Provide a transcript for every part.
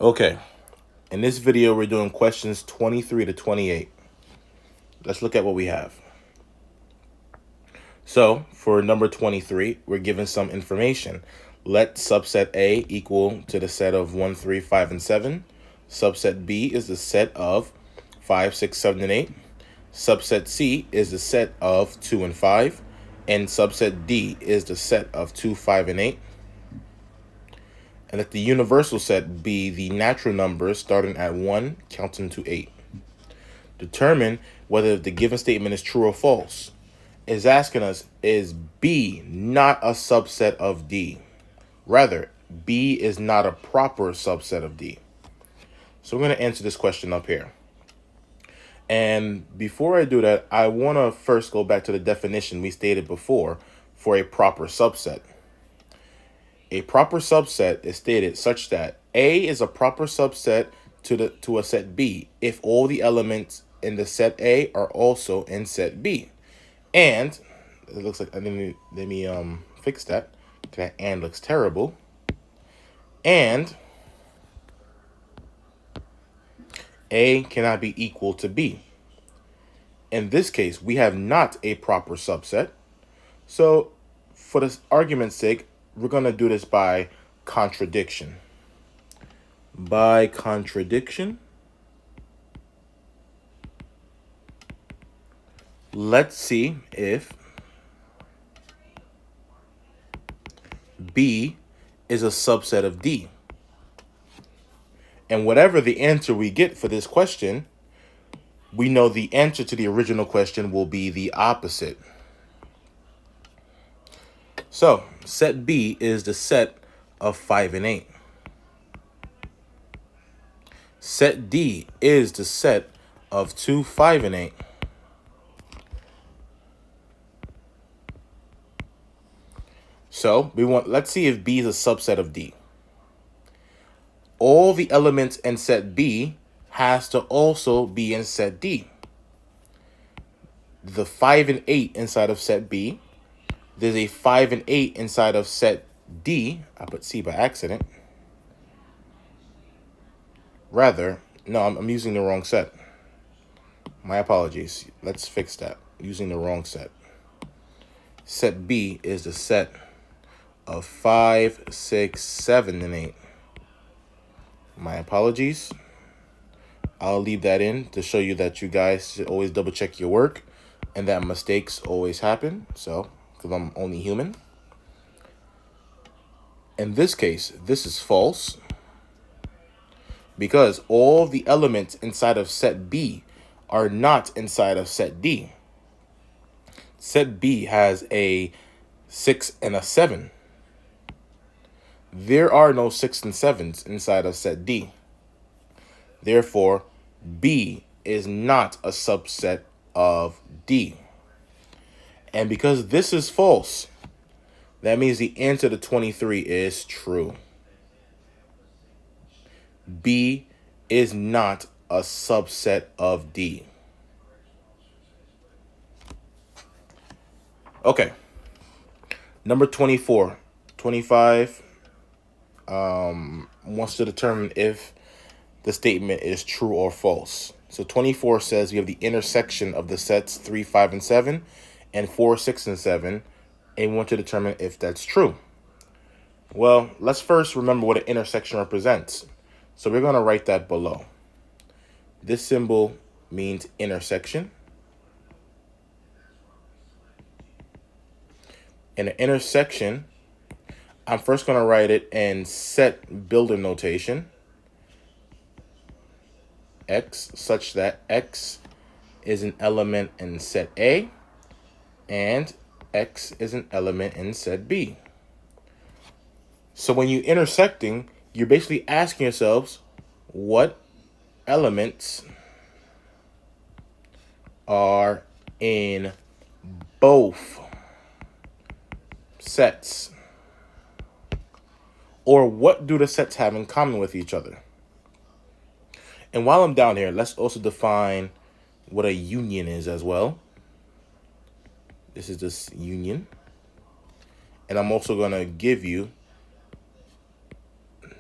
Okay, in this video, we're doing questions 23 to 28. Let's look at what we have. So for number 23, we're given some information. Let subset A equal to the set of 1, 3, 5, and 7. Subset B is the set of 5, 6, 7, and 8. Subset C is the set of 2 and 5. And subset D is the set of 2, 5, and 8. And let the universal set be the natural numbers starting at 1, counting to 8. Determine whether the given statement is true or false. Is asking us, is B not a subset of D? Rather, B is not a proper subset of D. So we're going to answer this question up here. And before I do that, I want to first go back to the definition we stated before for a proper subset. A proper subset is stated such that A is a proper subset to a set B if all the elements in the set A are also in set B. And it looks like let me fix that. That and looks terrible. And A cannot be equal to B. In this case, we have not a proper subset. So for this argument's sake, we're going to do this by contradiction. By contradiction, let's see if B is a subset of D. And whatever the answer we get for this question, we know the answer to the original question will be the opposite. So, set B is the set of 5 and 8. Set D is the set of 2, 5, and 8. So, let's see if B is a subset of D. All the elements in set B has to also be in set D. The 5 and 8 inside of set B. There's a 5 and 8 inside of set D. I put C by accident. Rather, no, I'm using the wrong set. My apologies. Let's fix that. Using the wrong set. Set B is the set of 5, 6, 7, and 8. My apologies. I'll leave that in to show you that you guys should always double check your work and that mistakes always happen. So, because I'm only human. In this case, this is false because all the elements inside of set B are not inside of set D. Set B has a 6 and a 7. There are no 6 and 7s inside of set D. Therefore, B is not a subset of D. And because this is false, that means the answer to 23 is true. B is not a subset of D. Okay. Number 24. 25 wants to determine if the statement is true or false. So 24 says we have the intersection of the sets 3, 5, and 7 and 4, 6, and 7, and we want to determine if that's true. Well, let's first remember what an intersection represents. So we're going to write that below. This symbol means intersection. And an intersection, I'm first going to write it in set builder notation. X, such that X is an element in set A and X is an element in set B. So when you're intersecting, you're basically asking yourselves what elements are in both sets, or what do the sets have in common with each other. And while I'm down here, let's also define what a union is as well. This is this union. And I'm also going to give you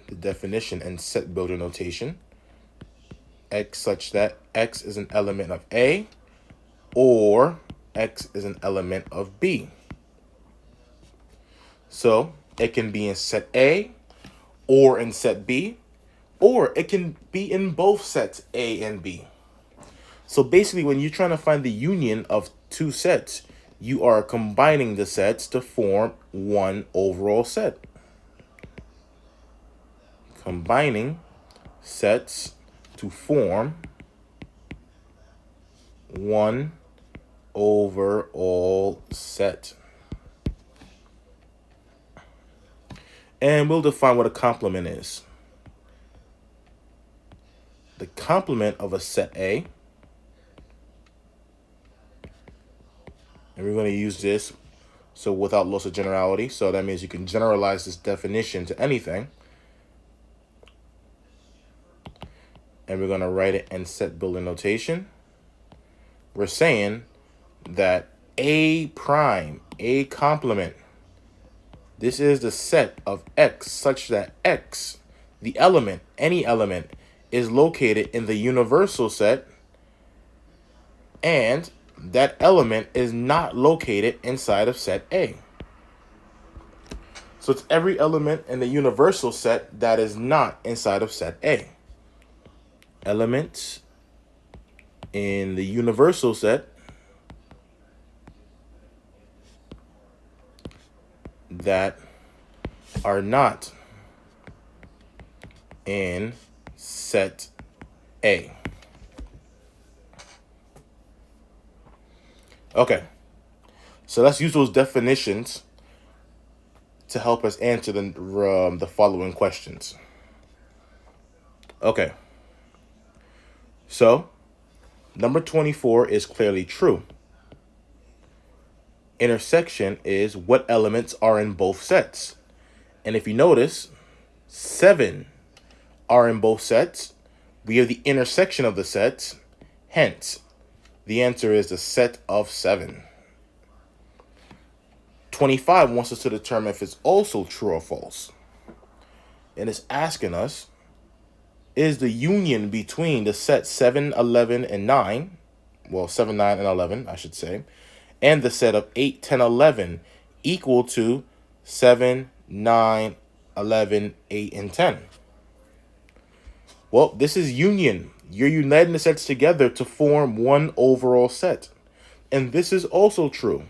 the definition and set builder notation. X such that X is an element of A or X is an element of B. So it can be in set A or in set B, or it can be in both sets A and B. So basically, when you're trying to find the union of two sets, you are combining the sets to form one overall set. Combining sets to form one overall set. And we'll define what a complement is. The complement of a set A, and we're going to use this so without loss of generality, so that means you can generalize this definition to anything. And we're going to write it in set builder notation. We're saying that A prime, A complement, this is the set of X such that X, the element, any element, is located in the universal set, and that element is not located inside of set A. So it's every element in the universal set that is not inside of set A. Elements in the universal set that are not in set A. Okay, so let's use those definitions to help us answer the following questions. Okay, so number 24 is clearly true. Intersection is what elements are in both sets. And if you notice, 7 are in both sets. We have the intersection of the sets. Hence, the answer is the set of 7. 25 wants us to determine if it's also true or false. And it's asking us, is the union between the set 7, 11, and 9, well, 7, 9, and 11, I should say, and the set of 8, 10, 11 equal to 7, 9, 11, 8, and 10? Well, this is union. You're uniting the sets together to form one overall set. And this is also true.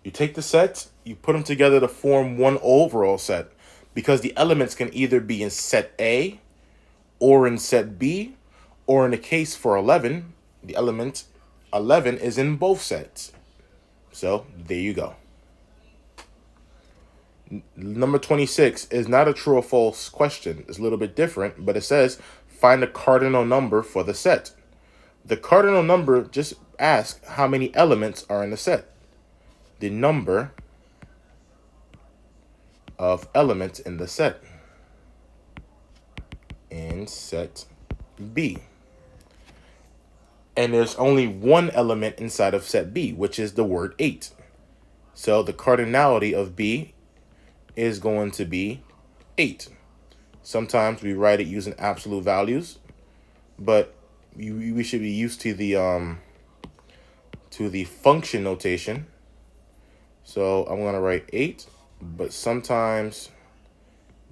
You take the sets, you put them together to form one overall set, because the elements can either be in set A or in set B, or in the case for 11, the element 11 is in both sets. So there you go. Number 26 is not a true or false question. It's a little bit different, but it says find the cardinal number for the set. The cardinal number just asks how many elements are in the set. The number of elements in the set. In set B. And there's only one element inside of set B, which is the word 8. So the cardinality of B is going to be 8. Sometimes we write it using absolute values, but we should be used to the function notation. So I'm going to write 8, but sometimes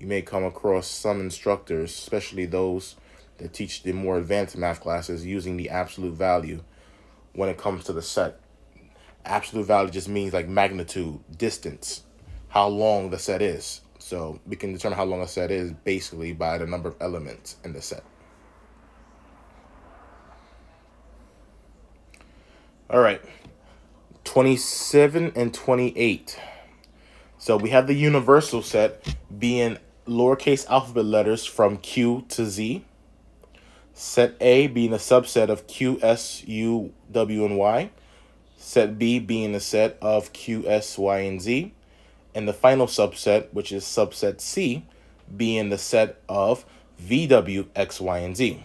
you may come across some instructors, especially those that teach the more advanced math classes, using the absolute value when it comes to the set. Absolute value just means like magnitude, distance, how long the set is. So we can determine how long a set is basically by the number of elements in the set. All right, 27 and 28. So we have the universal set being lowercase alphabet letters from Q to Z. Set A being a subset of Q, S, U, W, and Y. Set B being a set of Q, S, Y, and Z. And the final subset, which is subset C, being the set of V, W, X, Y, and Z.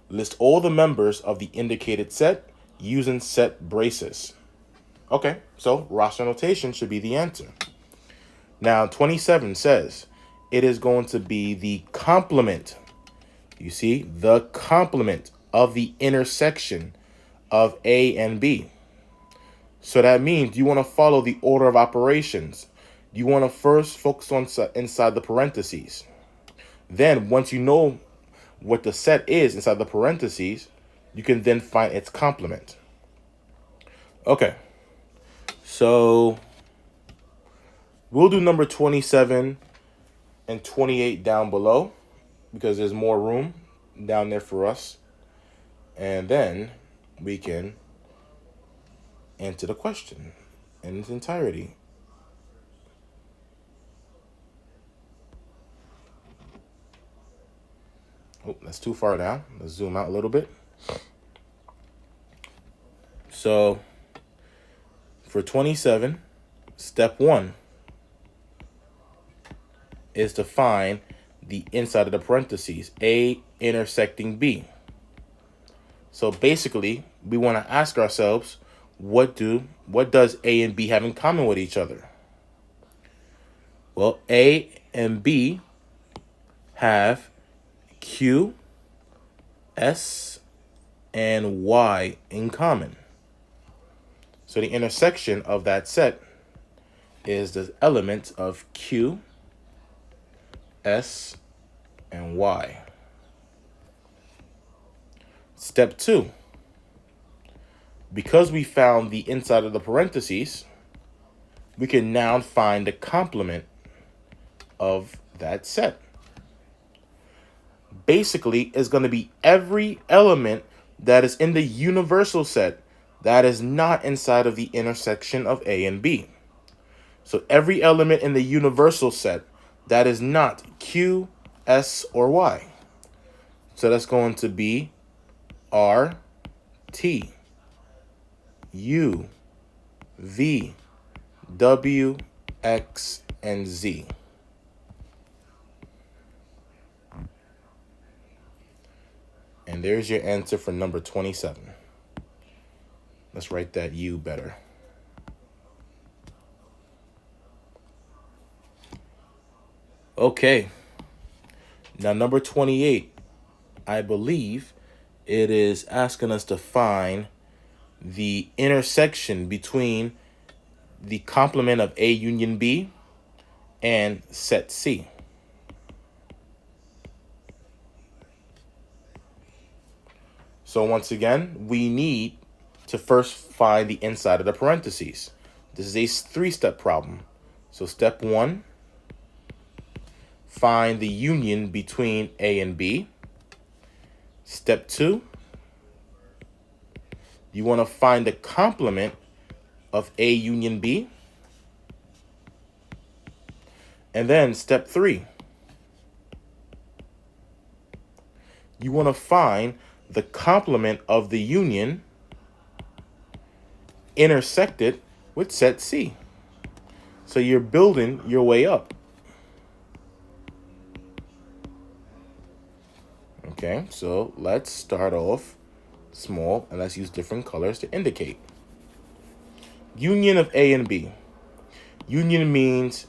List all the members of the indicated set using set braces. Okay, so roster notation should be the answer. Now, 27 says it is going to be the complement. You see, the complement of the intersection of A and B. So that means you want to follow the order of operations. You want to first focus on inside the parentheses. Then, once you know what the set is inside the parentheses, you can then find its complement. Okay, so we'll do number 27 and 28 down below because there's more room down there for us. And then we can answer the question in its entirety. Oh, that's too far down. Let's zoom out a little bit. So for 27, step 1 is to find the inside of the parentheses, A intersecting B. So basically, we want to ask ourselves, what does A and B have in common with each other? Well, A and B have Q, S, and Y in common. So the intersection of that set is the element of Q, S, and Y. Step 2. Because we found the inside of the parentheses, we can now find the complement of that set. Basically, it's going to be every element that is in the universal set that is not inside of the intersection of A and B. So every element in the universal set that is not Q, S, or Y. So that's going to be R, T, U, V, W, X, and Z. And there's your answer for number 27. Let's write that U better. Okay. Now, number 28, I believe it is asking us to find the intersection between the complement of A union B and set C. So once again, we need to first find the inside of the parentheses. This is a 3-step problem. So step 1, find the union between A and B. Step 2, you want to find the complement of A union B. And then step 3, you want to find the complement of the union intersected with set C. So you're building your way up. Okay, so let's start off small and let's use different colors to indicate. Union of A and B. Union means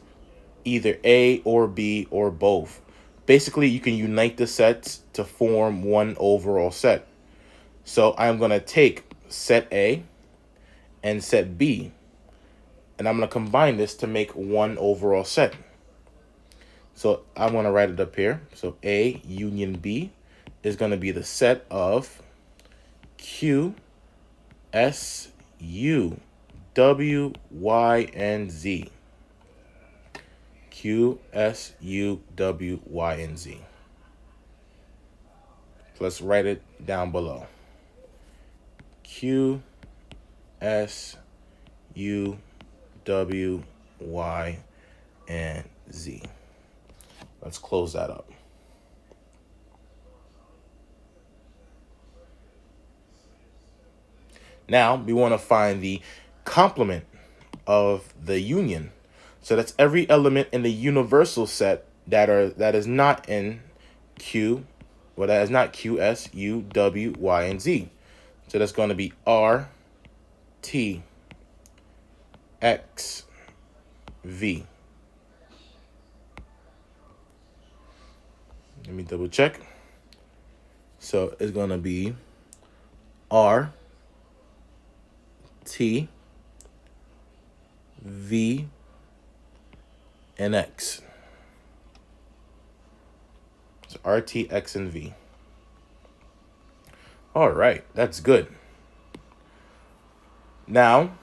either A or B or both. Basically, you can unite the sets to form one overall set. So I'm going to take set A and set B, and I'm going to combine this to make one overall set. So I'm going to write it up here. So A union B is going to be the set of Q, S, U, W, Y, and Z. Q, S, U, W, Y, and Z. So let's write it down below. Q, S, U, W, Y, and Z. Let's close that up. Now we want to find the complement of the union. So that's every element in the universal set that is not in Q, well, that is not Q, S, U, W, Y, and Z. So that's going to be R, T, X, V. Let me double check. So it's going to be R, T, V, and X. So R, T, X, and V. All right, that's good. Now,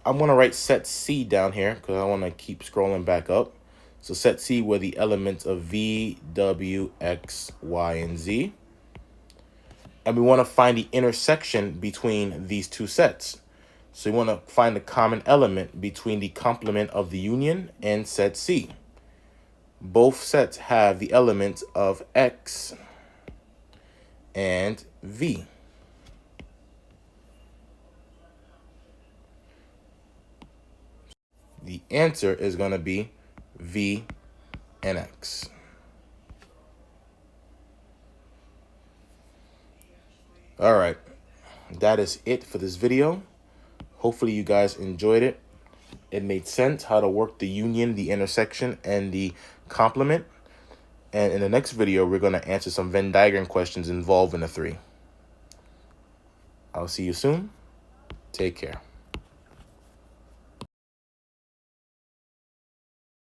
I'm going to write set C down here because I want to keep scrolling back up. So set C were the elements of V, W, X, Y, and Z. And we want to find the intersection between these two sets. So we want to find the common element between the complement of the union and set C. Both sets have the elements of X and V. The answer is going to be V and X. All right, that is it for this video. Hopefully you guys enjoyed it. It made sense how to work the union, the intersection, and the complement. And in the next video, we're going to answer some Venn diagram questions involving the three. I'll see you soon. Take care.